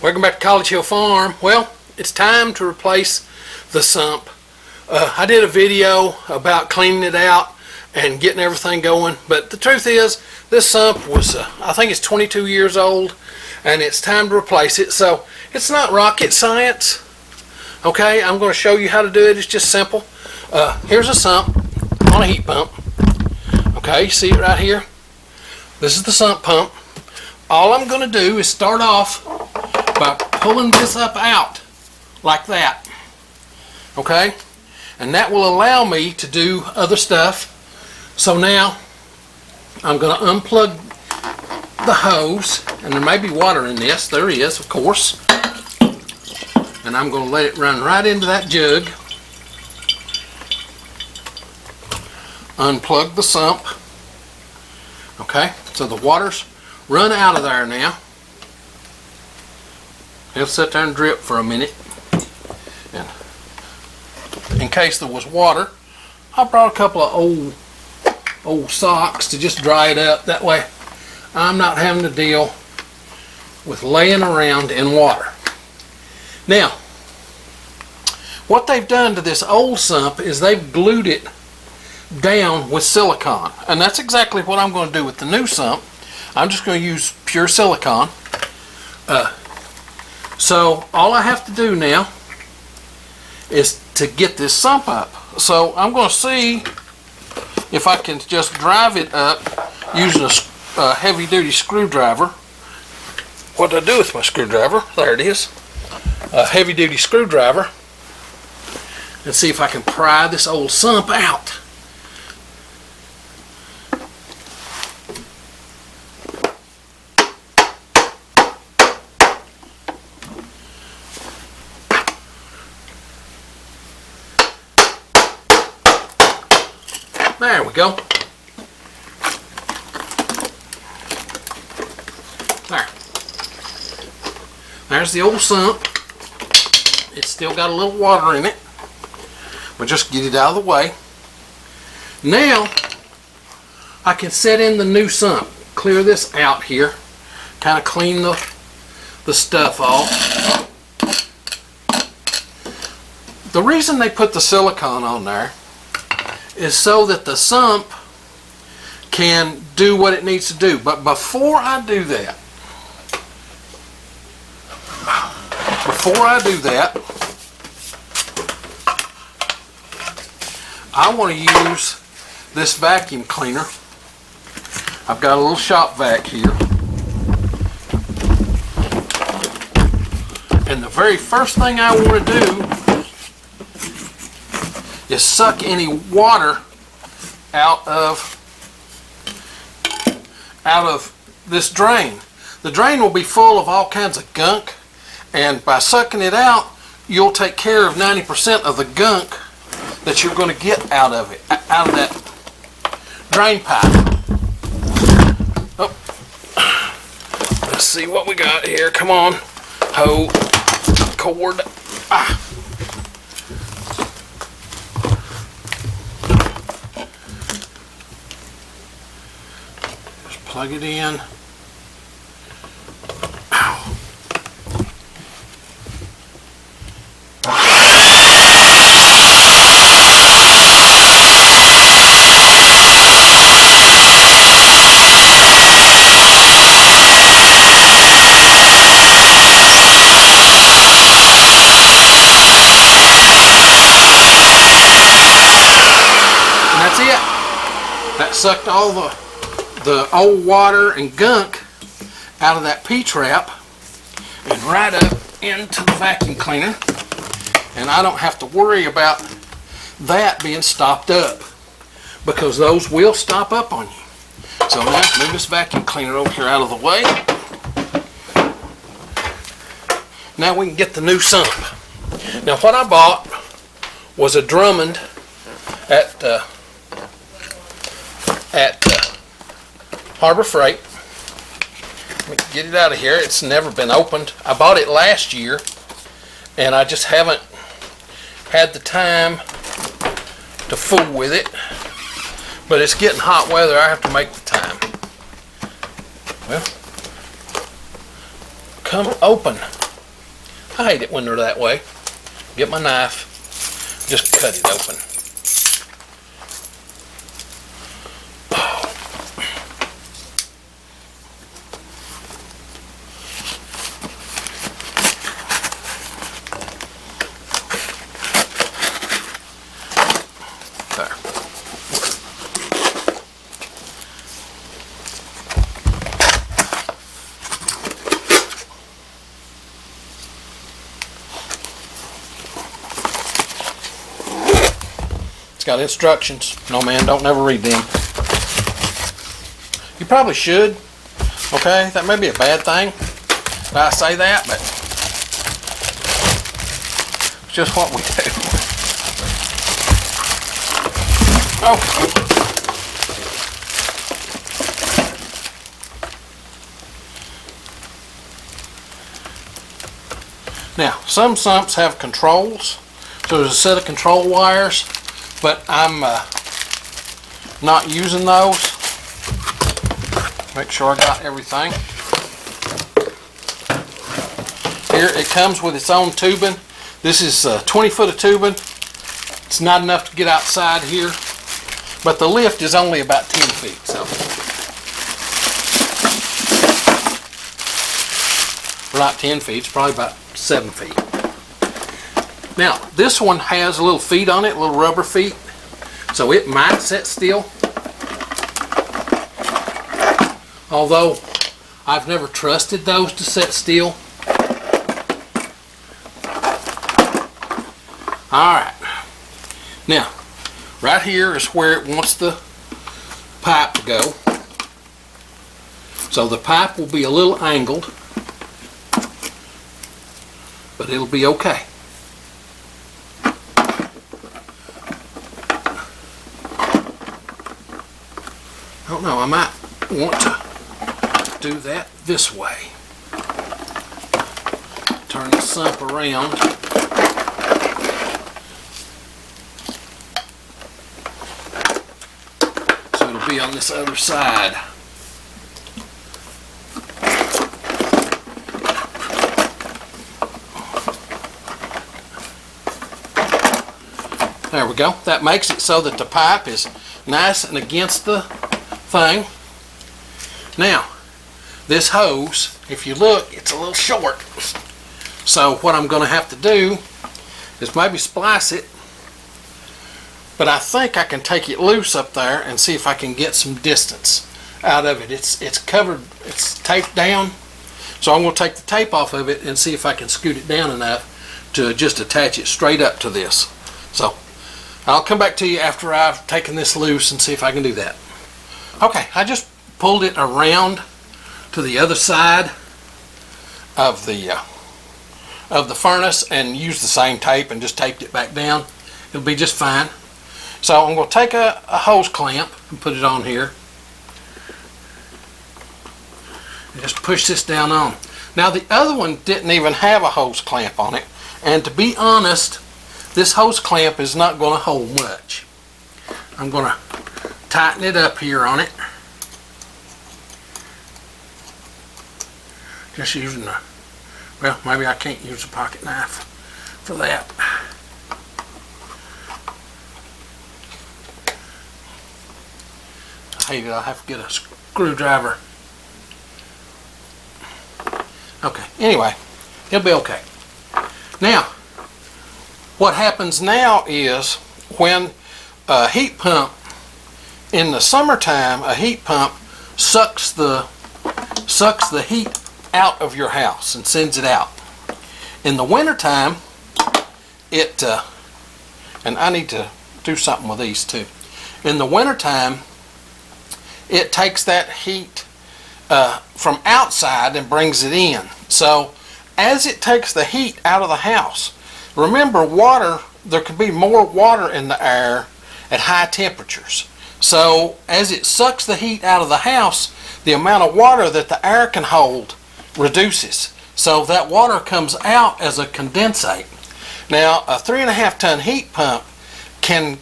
Welcome back to College Hill Farm. Well, it's time to replace the sump. I did a video about cleaning it out and getting everything going, but the truth is this sump was, I think it's 22 years old, and it's time to replace it. So it's not rocket science. Okay, I'm going to show you how to do it. It's just simple. Here's a sump on a heat pump. Okay, you see it right here? This is the sump pump. All I'm going to do is start off by pulling this up out like that. Okay, and that will allow me to do other stuff. So now I'm going to unplug the hose, and there may be water in this. There is, of course. And I'm going to let it run right into that jug. Unplug the sump. Okay, so the water's run out of there now. It'll sit there and drip for a minute. And in case there was water, I brought a couple of old socks to just dry it up. That way I'm not having to deal with laying around in water. Now, what they've done to this old sump is they've glued it down with silicone. And that's exactly what I'm going to do with the new sump. I'm just going to use pure silicone. So all I have to do now is to get this sump up. So I'm going to see if I can just drive it up using a heavy-duty screwdriver. What do I do with my screwdriver? There it is. A heavy-duty screwdriver. And see if I can pry this old sump out. There we go. There. There's the old sump. It's still got a little water in it. We'll just get it out of the way. Now, I can set in the new sump. Clear this out here. Kind of clean the stuff off. The reason they put the silicone on there is so that the sump can do what it needs to do. But before I do that, I want to use this vacuum cleaner. I've got a little shop vac here. And the very first thing I want to do is suck any water out of this drain. The drain will be full of all kinds of gunk, and by sucking it out, you'll take care of 90% of the gunk that you're going to get out of it, out of that drain pipe. Oh, let's see what we got here. Come on, hose, cord. Plug it in. Ow. And that's it. That sucked all the old water and gunk out of that P-trap and right up into the vacuum cleaner, and I don't have to worry about that being stopped up, because those will stop up on you. So now move this vacuum cleaner over here out of the way. Now we can get the new sump. Now what I bought was a Drummond at Harbor Freight. Let me get it out of here. It's never been opened. I bought it last year, and I just haven't had the time to fool with it. But it's getting hot weather. I have to make the time. Well, come open. I hate it when they're that way. Get my knife, just cut it open. There. It's got instructions. No, man, don't never read them. You probably should. Okay, that may be a bad thing if I say that, but it's just what we do. Oh. Now, some sumps have controls. So there's a set of control wires, but I'm not using those. Make sure I got everything. Here it comes with its own tubing. This is 20 foot of tubing. It's not enough to get outside here, but the lift is only about 10 feet. So, well, not 10 feet, it's probably about 7 feet. Now, this one has a little feet on it, little rubber feet, so it might set still. Although, I've never trusted those to set still. Alright, now, right here is where it wants the pipe to go. So the pipe will be a little angled, but it'll be okay. I don't know, I might want to do that this way. Turn the sump around. So it'll be on this other side. There we go. That makes it so that the pipe is nice and against the thing. Now, this hose, if you look, it's a little short. So what I'm going to have to do is maybe splice it, but I think I can take it loose up there and see if I can get some distance out of it. It's covered, it's taped down, so I'm going to take the tape off of it and see if I can scoot it down enough to just attach it straight up to this. So I'll come back to you after I've taken this loose and see if I can do that. Okay, I just pulled it around to the other side of the furnace and used the same tape and just taped it back down. It'll be just fine. So I'm going to take a hose clamp and put it on here and just push this down on. Now the other one didn't even have a hose clamp on it, and to be honest, this hose clamp is not going to hold much. I'm going to tighten it up here on it. Just using the, well, maybe I can't use a pocket knife for that. I hate it, I'll have to get a screwdriver. Okay, anyway, it'll be okay. Now, what happens now is when a heat pump, in the summertime, a heat pump sucks the heat out of your house and sends it out. In the wintertime, it, and I need to do something with these too. In the wintertime, it takes that heat from outside and brings it in. So as it takes the heat out of the house, remember water, there could be more water in the air at high temperatures. So as it sucks the heat out of the house, the amount of water that the air can hold reduces. So that water comes out as a condensate. Now a 3.5 ton heat pump can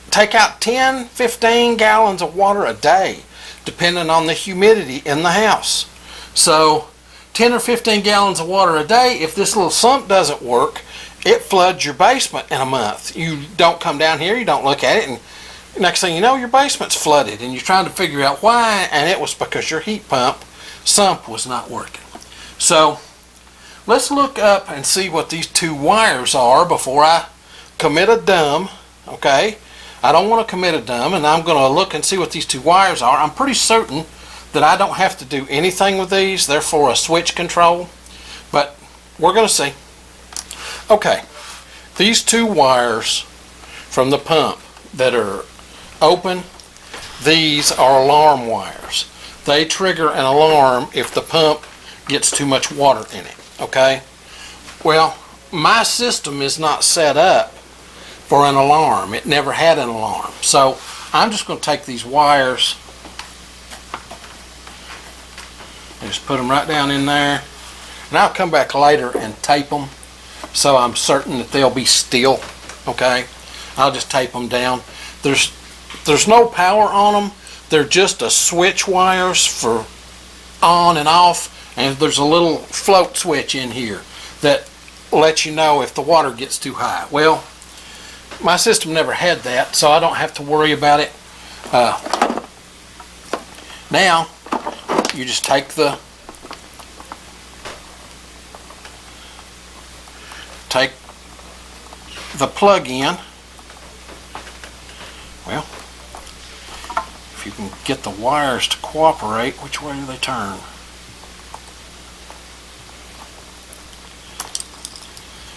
take out 10-15 gallons of water a day depending on the humidity in the house. So 10 or 15 gallons of water a day. If this little sump doesn't work, it floods your basement in a month. You don't come down here, you don't look at it, and next thing you know, your basement's flooded, and you're trying to figure out why, and it was because your heat pump sump was not working. So let's look up and see what these two wires are before I commit a dumb. Okay, I don't want to commit a dumb, and I'm going to look and see what these two wires are. I'm pretty certain that I don't have to do anything with these. They're for a switch control, but we're going to see. Okay, these two wires from the pump that are open, these are alarm wires. They trigger an alarm if the pump gets too much water in it. Okay, well, my system is not set up for an alarm. It never had an alarm. So I'm just going to take these wires and just put them right down in there, and I'll come back later and tape them so I'm certain that they'll be still. Okay, I'll just tape them down. There's no power on them. They're just a switch wires for on and off, and there's a little float switch in here that lets you know if the water gets too high. Well, my system never had that, so I don't have to worry about it. Now you just take the plug in. Well, if you can get the wires to cooperate, which way do they turn?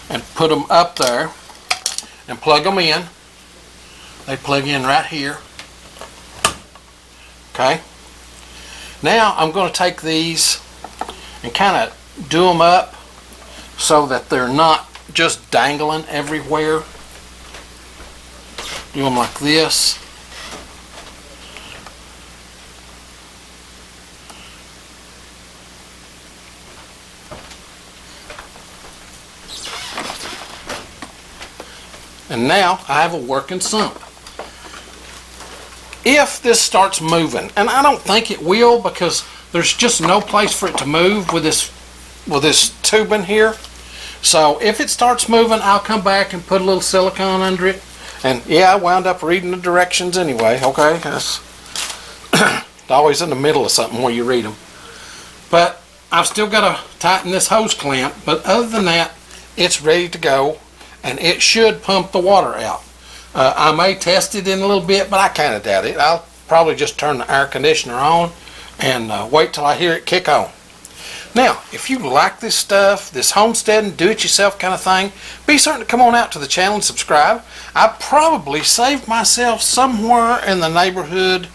And put them up there and plug them in. They plug in right here. Okay. Now I'm going to take these and kind of do them up so that they're not just dangling everywhere. Do them like this. And now I have a working sump. If this starts moving, and I don't think it will because there's just no place for it to move with this tubing here. So if it starts moving, I'll come back and put a little silicone under it. And yeah, I wound up reading the directions anyway. Okay, that's always in the middle of something where you read them. But I've still got to tighten this hose clamp. But other than that, it's ready to go, and it should pump the water out. I may test it in a little bit, but I kind of doubt it. I'll probably just turn the air conditioner on and wait till I hear it kick on. Now, if you like this stuff, this homestead and do-it-yourself kind of thing, be certain to come on out to the channel and subscribe. I probably saved myself somewhere in the neighborhood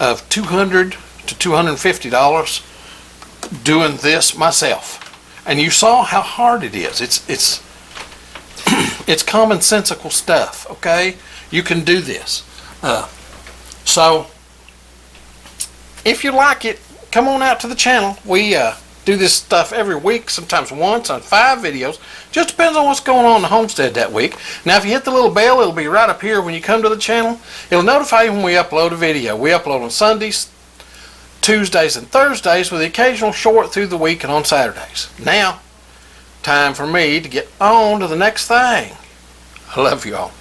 of $200 to $250 doing this myself. And you saw how hard it is. It's commonsensical stuff, okay? You can do this. So, if you like it, come on out to the channel. We do this stuff every week, sometimes once on 5 videos. Just depends on what's going on in the homestead that week. Now, if you hit the little bell, it'll be right up here when you come to the channel. It'll notify you when we upload a video. We upload on Sundays, Tuesdays, and Thursdays with the occasional short through the week and on Saturdays. Now, time for me to get on to the next thing. I love you all.